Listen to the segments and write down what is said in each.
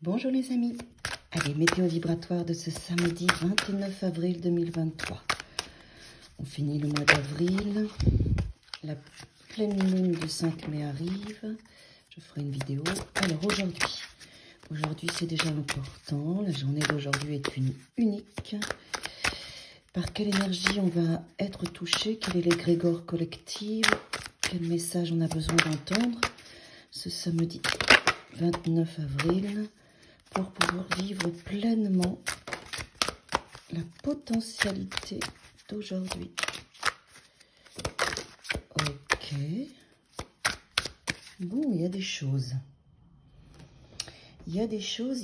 Bonjour les amis, allez, météo vibratoire de ce samedi 29 avril 2023. On finit le mois d'avril, la pleine lune du 5 mai arrive, je ferai une vidéo. Alors aujourd'hui c'est déjà important, la journée d'aujourd'hui est unique. Par quelle énergie on va être touché? Quel est l'égrégore collectif? Quel message on a besoin d'entendre ce samedi 29 avril pour pouvoir vivre pleinement la potentialité d'aujourd'hui? Ok. Bon, il y a des choses. Il y a des choses.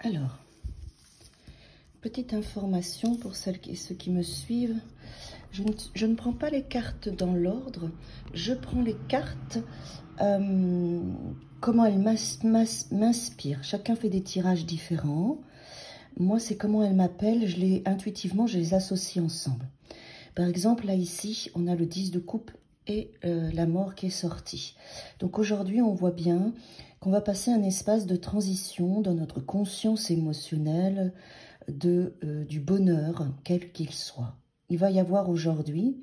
Alors, petite information pour celles et ceux qui me suivent. Je ne prends pas les cartes dans l'ordre. Je prends les cartes comment elles m'inspirent. Chacun fait des tirages différents. Moi, c'est comment elles m'appellent. Intuitivement, je les associe ensemble. Par exemple, là, ici, on a le 10 de coupe et la mort qui est sortie. Donc aujourd'hui, on voit bien qu'on va passer un espace de transition dans notre conscience émotionnelle du bonheur, quel qu'il soit. Il va y avoir aujourd'hui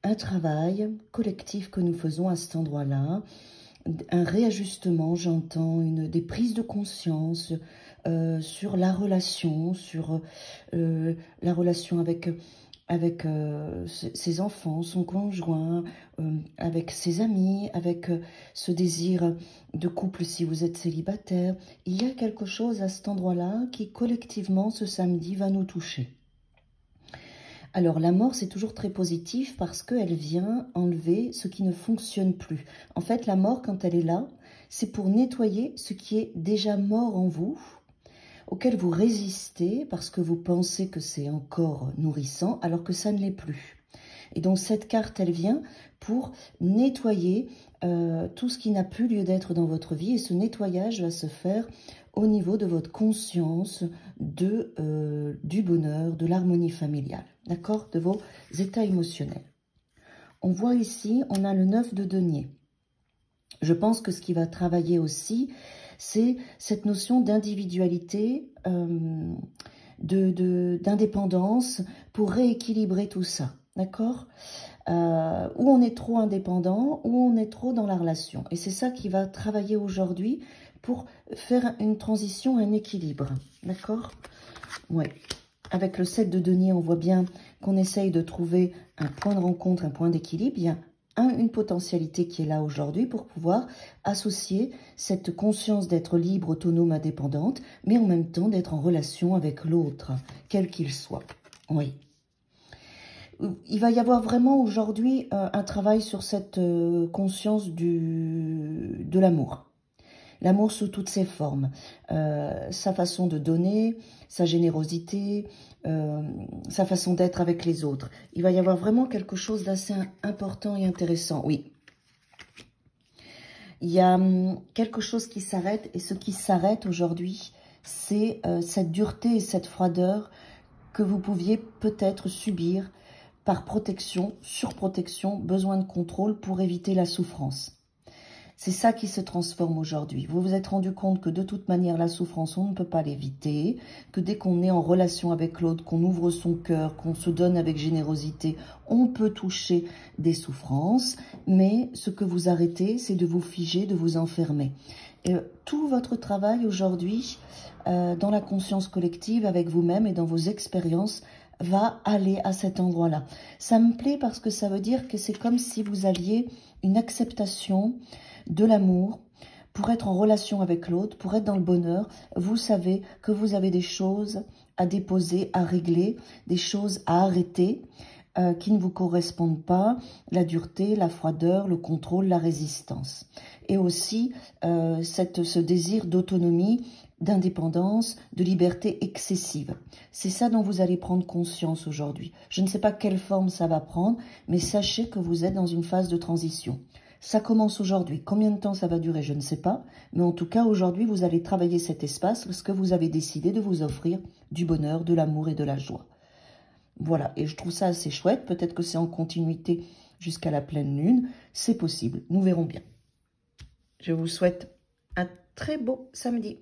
un travail collectif que nous faisons à cet endroit-là, un réajustement, j'entends, des prises de conscience sur la relation, avec ses enfants, son conjoint, avec ses amis, avec ce désir de couple si vous êtes célibataire. Il y a quelque chose à cet endroit-là qui collectivement ce samedi va nous toucher. Alors la mort c'est toujours très positif parce qu'elle vient enlever ce qui ne fonctionne plus. En fait la mort quand elle est là, c'est pour nettoyer ce qui est déjà mort en vous, auquel vous résistez parce que vous pensez que c'est encore nourrissant alors que ça ne l'est plus. Et donc cette carte, elle vient pour nettoyer tout ce qui n'a plus lieu d'être dans votre vie. Et ce nettoyage va se faire au niveau de votre conscience, du bonheur, de l'harmonie familiale, d'accord, de vos états émotionnels. On voit ici, on a le 9 de denier. Je pense que ce qui va travailler aussi, c'est cette notion d'individualité, d'indépendance pour rééquilibrer tout ça, d'accord, où on est trop indépendant, où on est trop dans la relation. Et c'est ça qui va travailler aujourd'hui pour faire une transition, un équilibre, d'accord. Ouais. Avec le 7 de denier, on voit bien qu'on essaye de trouver un point de rencontre, un point d'équilibre. Il y a une potentialité qui est là aujourd'hui pour pouvoir associer cette conscience d'être libre, autonome, indépendante, mais en même temps d'être en relation avec l'autre, quel qu'il soit. Oui. Il va y avoir vraiment aujourd'hui un travail sur cette conscience de l'amour. L'amour sous toutes ses formes, sa façon de donner, sa générosité, sa façon d'être avec les autres. Il va y avoir vraiment quelque chose d'assez important et intéressant, oui. Il y a quelque chose qui s'arrête, et ce qui s'arrête aujourd'hui, c'est cette dureté et cette froideur que vous pouviez peut-être subir par protection, surprotection, besoin de contrôle pour éviter la souffrance. C'est ça qui se transforme aujourd'hui. Vous vous êtes rendu compte que de toute manière, la souffrance, on ne peut pas l'éviter, que dès qu'on est en relation avec l'autre, qu'on ouvre son cœur, qu'on se donne avec générosité, on peut toucher des souffrances, mais ce que vous arrêtez, c'est de vous figer, de vous enfermer. Et tout votre travail aujourd'hui, dans la conscience collective, avec vous-même et dans vos expériences, va aller à cet endroit-là. Ça me plaît parce que ça veut dire que c'est comme si vous aviez une acceptation de l'amour pour être en relation avec l'autre, pour être dans le bonheur. Vous savez que vous avez des choses à déposer, à régler, des choses à arrêter qui ne vous correspondent pas, la dureté, la froideur, le contrôle, la résistance. Et aussi ce désir d'autonomie, d'indépendance, de liberté excessive. C'est ça dont vous allez prendre conscience aujourd'hui. Je ne sais pas quelle forme ça va prendre, mais sachez que vous êtes dans une phase de transition. Ça commence aujourd'hui. Combien de temps ça va durer, je ne sais pas. Mais en tout cas, aujourd'hui, vous allez travailler cet espace parce que vous avez décidé de vous offrir du bonheur, de l'amour et de la joie. Voilà, et je trouve ça assez chouette. Peut-être que c'est en continuité jusqu'à la pleine lune. C'est possible, nous verrons bien. Je vous souhaite un très beau samedi.